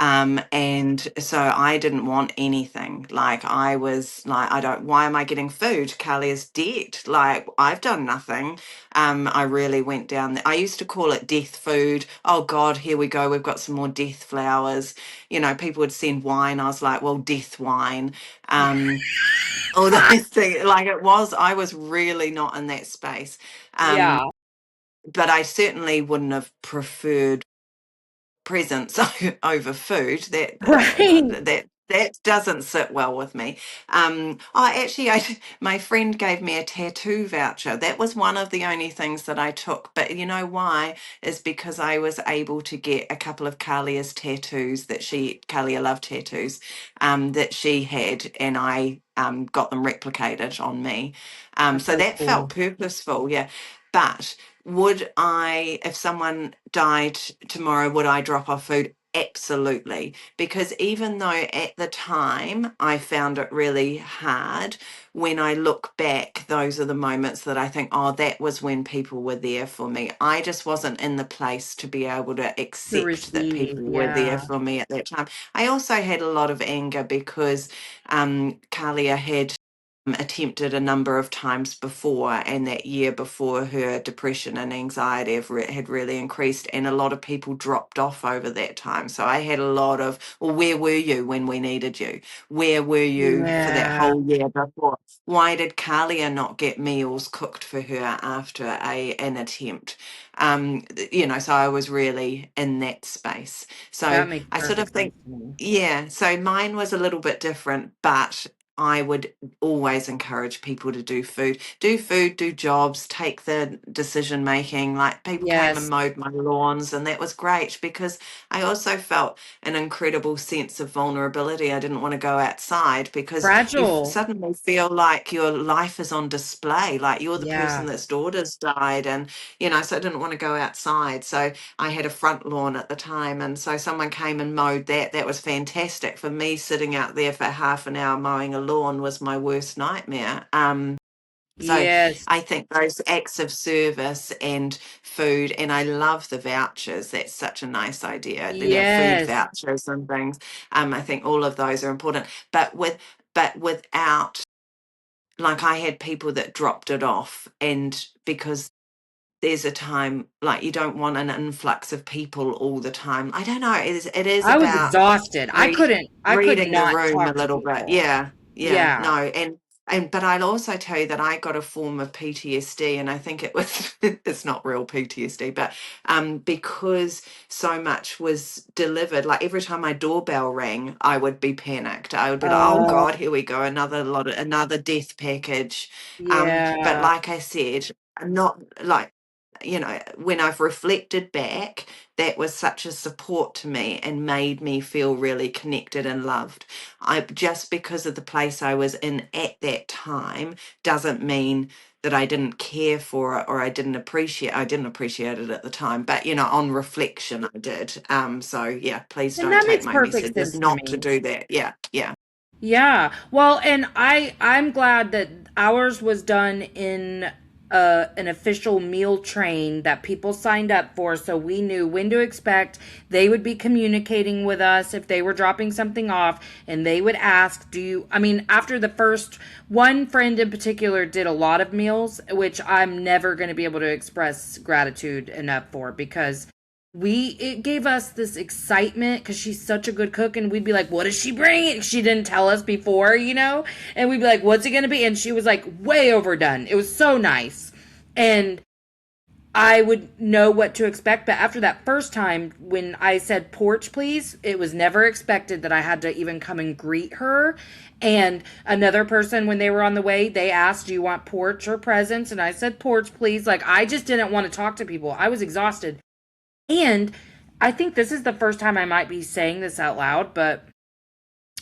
And so I didn't want anything. Like I was like, I don't, why am I getting food? Kalia's dead. Like I've done nothing. I really went down there. I used to call it death food. Oh God, here we go. We've got some more death flowers. You know, people would send wine. I was like, well, death wine. All those things. Like I was really not in that space. Um, Yeah. but I certainly wouldn't have preferred presents over food. Right. That doesn't sit well with me. Oh, actually, my friend gave me a tattoo voucher. That was one of the only things that I took. But you know why? Is because I was able to get a couple of Kahlia's tattoos Kahlia loved tattoos, that she had, and I got them replicated on me. That's So so that felt cool. purposeful, yeah. But would I, if someone died tomorrow, would I drop off food? Absolutely. Because even though at the time I found it really hard, when I look back, those are the moments that I think, oh, that was when people were there for me. I just wasn't in the place to be able to To accept that receive, people were there yeah. for me at that time. I also had a lot of anger because Kahlia had attempted a number of times before, and that year before her depression and anxiety had really increased, and a lot of people dropped off over that time. So I had a lot of, well, where were you when we needed you? Where were you for that Yeah. whole year before? Why did Kahlia not get meals cooked for her after an attempt? So I was really in that space. So That makes I sort of perfect sense think, to me. yeah, so mine was a little bit different, but I would always encourage people to do food. Do food, do jobs, take the decision making. Like people came and Yes. mowed my lawns, and that was great because I also felt an incredible sense of vulnerability. I didn't want to go outside because you Fragile. suddenly feel like your life is on display, like you're the person Yeah. that's daughter's died, and so I didn't want to go outside. So I had a front lawn at the time, and so someone came and mowed that. That was fantastic. For me, sitting out there for half an hour mowing a lawn was my worst nightmare. So Yes. I think those acts of service and food, and I love the vouchers. That's such a nice idea. Food Yes. vouchers and things. I think all of those are important. Without, like, I had people that dropped it off, and because there's a time like you don't want an influx of people all the time. I don't know. It is I was about exhausted. I read, couldn't I could reading the not room a talk to little bit. people. Yeah, yeah, Yeah. no, but I'll also tell you that I got a form of PTSD, and I think it was it's not real PTSD, but because so much was delivered, like every time my doorbell rang, I would be panicked. I would be like, "Oh Oh, God, here we go, another death package." But yeah. like I said, not like, when I've reflected back, that was such a support to me and made me feel really connected and loved. I just because of the place I was in at that time doesn't mean that I didn't care for it or I didn't appreciate it at the time, but on reflection I did. So yeah, please And don't that take makes my perfect message as sense to not to me. do that. Yeah, yeah. Yeah. Well, and I'm glad that ours was done in an official meal train that people signed up for, so we knew when to expect. They would be communicating with us if they were dropping something off, and they would ask, "Do you?" I mean, after the first one friend in particular did a lot of meals, which I'm never going to be able to express gratitude enough for, because it gave us this excitement because she's such a good cook, and we'd be like, what is she bringing? She didn't tell us before, and we'd be like, what's it gonna be? And she was like way overdone. It was so nice, and I would know what to expect. But after that first time when I said porch please, it was never expected that I had to even come and greet her. And another person, when they were on the way, they asked, do you want porch or presents? And I said porch please. Like, I just didn't want to talk to people. I was exhausted. And I think this is the first time I might be saying this out loud, but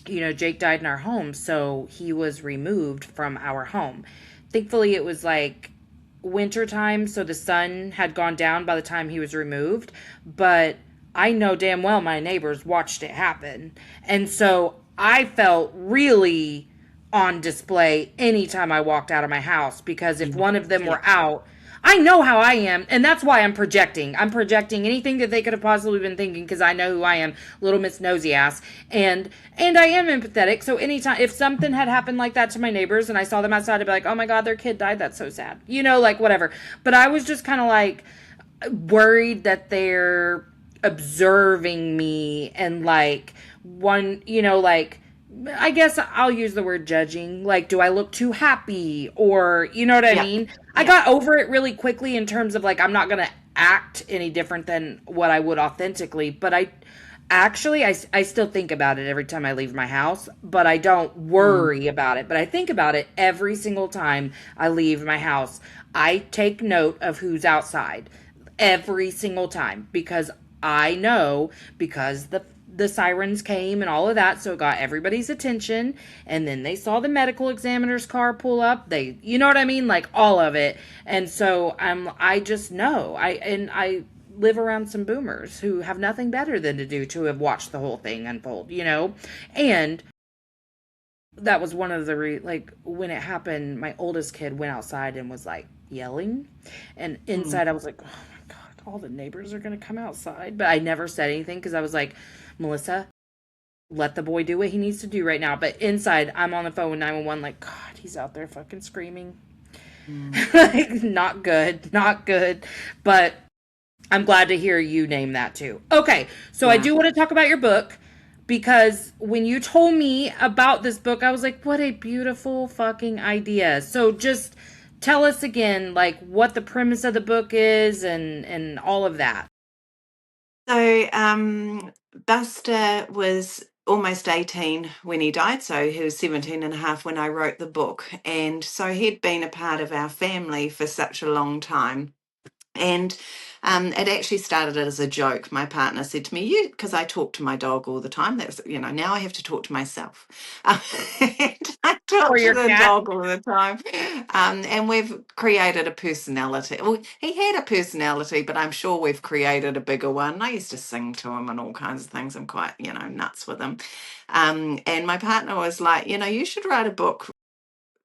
Jake died in our home, so he was removed from our home. Thankfully, it was like winter time, so the sun had gone down by the time he was removed, but I know damn well my neighbors watched it happen. And so I felt really on display anytime I walked out of my house, because if Yeah. one of them Yeah. were out, I know how I am, and that's why I'm projecting. I'm projecting anything that they could have possibly been thinking, because I know who I am, little Miss Nosy Ass, and I am empathetic. So anytime if something had happened like that to my neighbors and I saw them outside, I'd be like, "Oh my God, their kid died. That's so sad." Like whatever. But I was just kind of like worried that they're observing me, and like one, like, I guess I'll use the word judging. Like, do I look too happy? Or, you know what I Yeah. mean? I Yeah. got over it really quickly in terms of like, I'm not going to act any different than what I would authentically. But I still think about it every time I leave my house, but I don't Mm. worry about it. But I think about it every single time I leave my house. I take note of who's outside every single time, because I know, because the sirens came and all of that, so it got everybody's attention. And then they saw the medical examiner's car pull up. You know what I mean, like all of it. And so I just know. I live around some boomers who have nothing better than to do to have watched the whole thing unfold. And that was one of the like when it happened, my oldest kid went outside and was like yelling, and Mm. inside I was like, oh my God, all the neighbors are gonna come outside. But I never said anything, because I was like, Melissa, let the boy do what he needs to do right now. But inside, I'm on the phone with 911, like, God, he's out there fucking screaming. Mm. Like, not good, not good. But I'm glad to hear you name that too. Okay, so I Yeah. do want to talk about your book, because when you told me about this book, I was like, what a beautiful fucking idea. So just tell us again, like, what the premise of the book is, and all of that. So Buster was almost 18 when he died. So he was 17 and a half when I wrote the book. And so he'd been a part of our family for such a long time. And it actually started as a joke. My partner said to me, "You," because I talk to my dog all the time. That's, now I have to talk to myself. And I talk Or to your the cat. dog all the time. And we've created a personality. Well, he had a personality, but I'm sure we've created a bigger one. I used to sing to him and all kinds of things. I'm quite, nuts with him. And my partner was like, you should write a book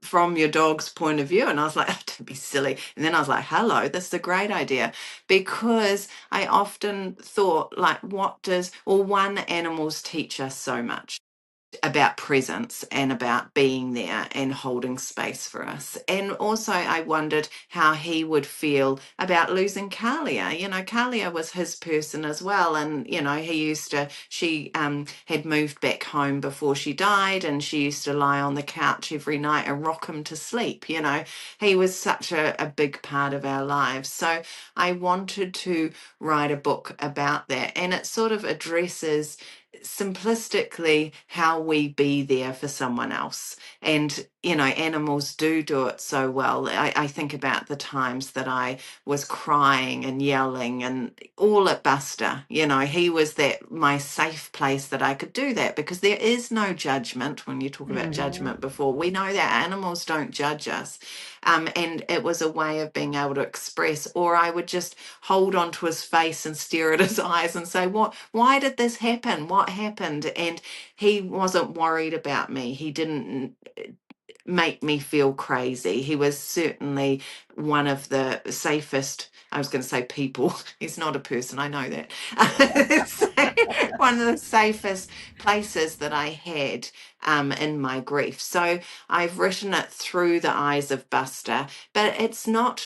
from your dog's point of view. And I was like, oh, don't be silly. And then I was like, hello, this is a great idea. Because I often thought, like, one animals teach us so much. about presence and about being there and holding space for us. And also, I wondered how he would feel about losing Kahlia. You know, Kahlia was his person as well. And, you know, she had moved back home before she died, and she used to lie on the couch every night and rock him to sleep. You know, he was such a big part of our lives. So I wanted to write a book about that. And it sort of addresses simplistically how we be there for someone else. And you know, animals do it so well. I think about the times that I was crying and yelling and all at Buster. You know, he was that my safe place that I could do that, because there is no judgment. When you talk about Mhm. judgment before, we know that animals don't judge us. And it was a way of being able to express. Or I would just hold onto his face and stare at his eyes and say, why did this happen? What happened? And he wasn't worried about me. He didn't make me feel crazy. He was certainly one of the safest, I was going to say people. He's not a person, I know that. One of the safest places that I had in my grief. So I've written it through the eyes of Buster, but it's not,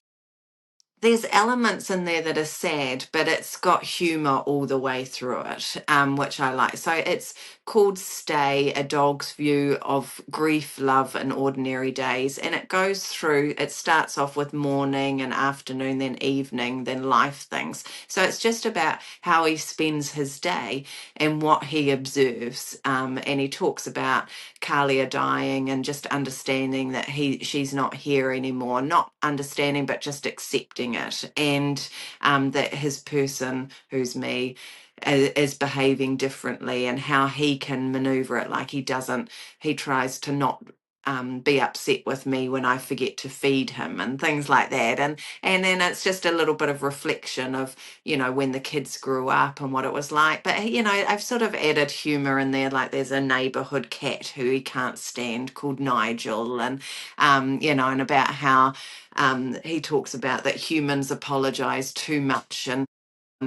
there's elements in there that are sad, but it's got humor all the way through it, which I like. So it's called Stay, A Dog's View of Grief, Love, and Ordinary Days. And it goes through, it starts off with morning and afternoon, then evening, then life things. So it's just about how he spends his day and what he observes. And he talks about Kahlia dying and just understanding that she's not here anymore, not understanding but just accepting it, and that his person, who's me, is behaving differently, and how he can maneuver it. Like he tries to not be upset with me when I forget to feed him and things like that. And then it's just a little bit of reflection of, you know, when the kids grew up and what it was like. But, you know, I've sort of added humor in there. Like there's a neighborhood cat who he can't stand called Nigel. And, you know, and about how he talks about that humans apologize too much, and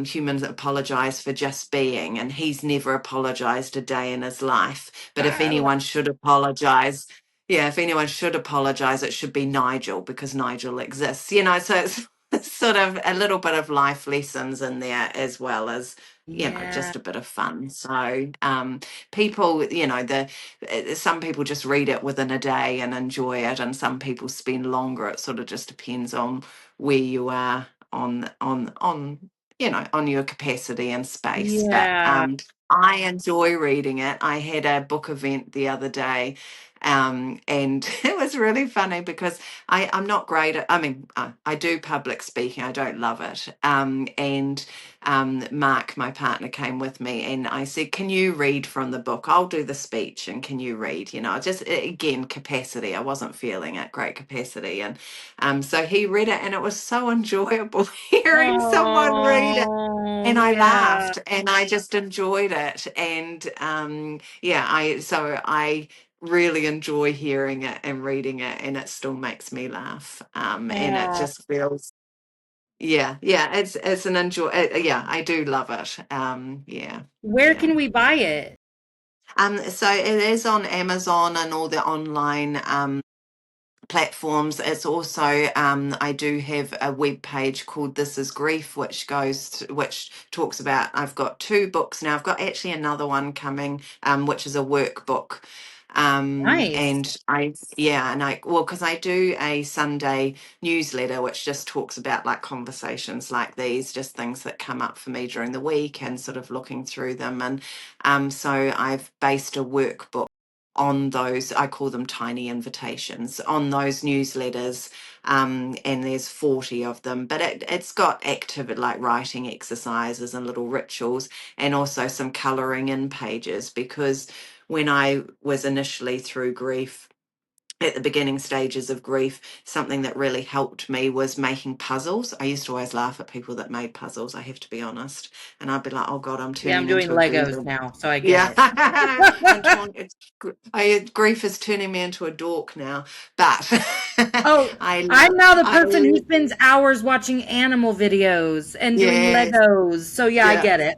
humans apologize for just being, and he's never apologized a day in his life. But if I love anyone should apologize, yeah, if anyone should apologize, it should be Nigel, because Nigel exists, you know. So it's sort of a little bit of life lessons in there, as well as, you know, Yeah. just a bit of fun. So people, you know, some people just read it within a day and enjoy it, and some people spend longer. It sort of just depends on where you are on you know, on your capacity and space. But Yeah. I enjoy reading it. I had a book event the other day, and it was really funny because I'm not great at, I mean, I do public speaking, I don't love it. And Mark, my partner, came with me, and I said, can you read from the book? I'll do the speech, and can you read? You know, just again, capacity. I wasn't feeling at great capacity. And so he read it, and it was so enjoyable hearing someone read it. Oh, And I yeah. laughed, and I just enjoyed it. And yeah, I really enjoy hearing it and reading it, and it still makes me laugh. And it Oh, just feels, yeah, it's an enjoy. Yeah, I do love it. Yeah, where yeah. can we buy it? So it is on Amazon and all the online platforms. It's also, I do have a web page called This Is Grief, which talks about, I've got two books now. I've got actually another one coming, which is a workbook. Nice. And well, because I do a Sunday newsletter which just talks about like conversations like these, just things that come up for me during the week, and sort of looking through them. And so I've based a workbook on those. I call them tiny invitations, on those newsletters. And there's 40 of them, but it's got activity like writing exercises and little rituals, and also some colouring in pages, because when I was initially through grief, at the beginning stages of grief, something that really helped me was making puzzles. I used to always laugh at people that made puzzles, I have to be honest. And I'd be like, oh God, I'm Yeah, I'm turning doing into a Legos grieving. now, so I get Yeah. it. Grief is turning me into a dork now. But Oh, I love, I'm now the I, person who spends hours watching animal videos and doing yes, Legos. So yeah, I yeah. get it.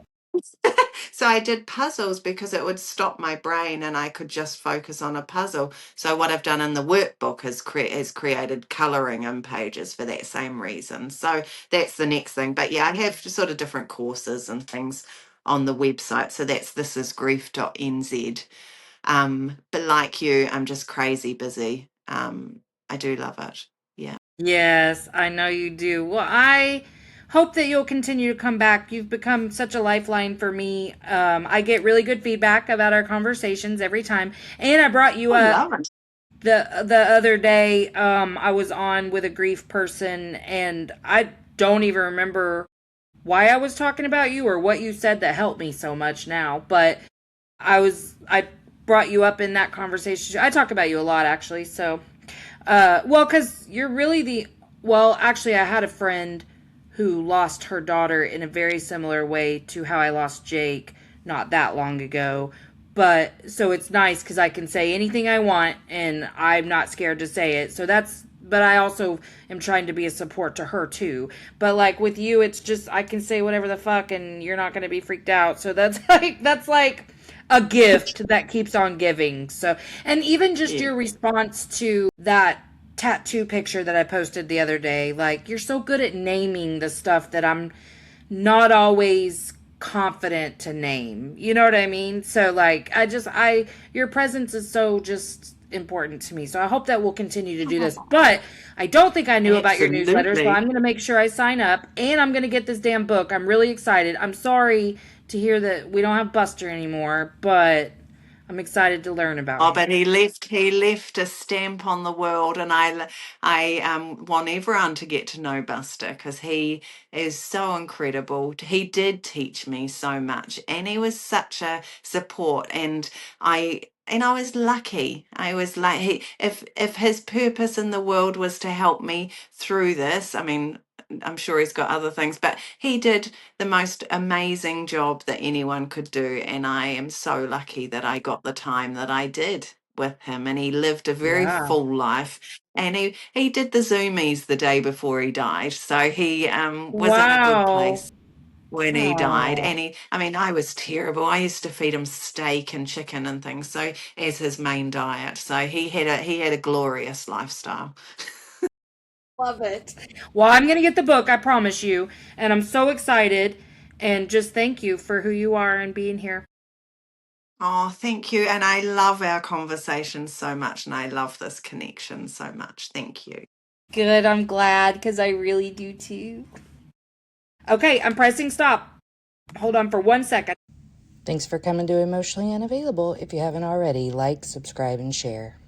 So I did puzzles because it would stop my brain and I could just focus on a puzzle. So what I've done in the workbook is created colouring in pages for that same reason. So that's the next thing. But yeah, I have sort of different courses and things on the website. So that's thisisgrief.nz. But like you, I'm just crazy busy. I do love it. Yeah. Yes, I know you do. Well, I hope that you'll continue to come back. You've become such a lifeline for me. I get really good feedback about our conversations every time. And I brought you I up love it. the other day. I was on with a grief person, and I don't even remember why I was talking about you or what you said that helped me so much now. But I brought you up in that conversation. I talk about you a lot, actually. So well, because you're really well, actually, I had a friend who lost her daughter in a very similar way to how I lost Jake not that long ago. But so it's nice because I can say anything I want and I'm not scared to say it. But I also am trying to be a support to her too. But like with you, it's just, I can say whatever the fuck and you're not going to be freaked out. So that's like a gift that keeps on giving. So, and even just Yeah. your response to that tattoo picture that I posted the other day, like you're so good at naming the stuff that I'm not always confident to name. You know what I mean? So like your presence is so just important to me. So I hope that we'll continue to do this. But I don't think I knew about your newsletter, so Absolutely. I'm going to make sure I sign up and I'm going to get this damn book. I'm really excited. I'm sorry to hear that we don't have Buster anymore, but I'm excited to learn about Oh, him. but he left a stamp on the world, and I want everyone to get to know Buster because he is so incredible. He did teach me so much, and he was such a support. And I was lucky. I was like, if his purpose in the world was to help me through this, I mean, I'm sure he's got other things, but he did the most amazing job that anyone could do. And I am so lucky that I got the time that I did with him. And he lived a very Yeah. full life. And he did the Zoomies the day before he died. So he was in a good Wow. place when he died. Oh. And I mean, I was terrible. I used to feed him steak and chicken and things. So as his main diet. So he had a glorious lifestyle. Love it. Well, I'm going to get the book, I promise you. And I'm so excited. And just thank you for who you are and being here. Oh, thank you. And I love our conversation so much. And I love this connection so much. Thank you. Good. I'm glad because I really do too. Okay, I'm pressing stop. Hold on for 1 second. Thanks for coming to Emotionally Unavailable. If you haven't already, like, subscribe, and share.